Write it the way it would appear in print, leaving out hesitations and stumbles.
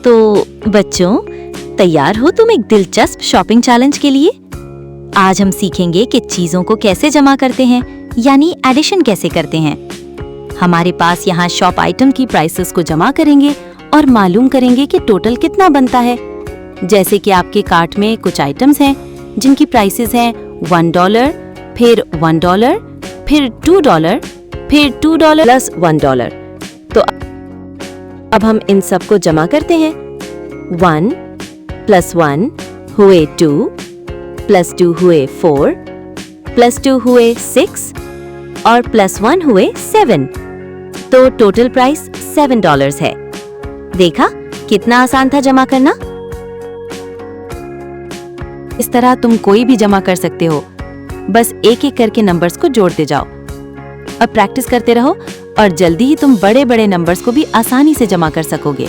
तो बच्चों, तैयार हो तुम एक दिलचस्प शॉपिंग चैलेंज के लिए? आज हम सीखेंगे कि चीजों को कैसे जमा करते हैं, यानी एडिशन कैसे करते हैं। हमारे पास यहाँ शॉप आइटम की प्राइसेस को जमा करेंगे और मालूम करेंगे कि टोटल कितना बनता है। जैसे कि आपके कार्ट में कुछ आइटम्स हैं जिनकी प्राइसेस हैं $1, फिर $1, फिर $2, फिर $2 प्लस $1। तो अब हम इन सब को जमा करते हैं। 1 + 1 हुए 2, + 2 हुए 4, + 2 हुए 6 और +1 हुए 7। तो टोटल प्राइस $7 है। देखा कितना आसान था जमा करना। इस तरह तुम कोई भी जमा कर सकते हो, बस एक एक करके नंबर्स को जोड़ते जाओ। अब प्रैक्टिस करते रहो और जल्दी ही तुम बड़े बड़े नंबर्स को भी आसानी से जमा कर सकोगे।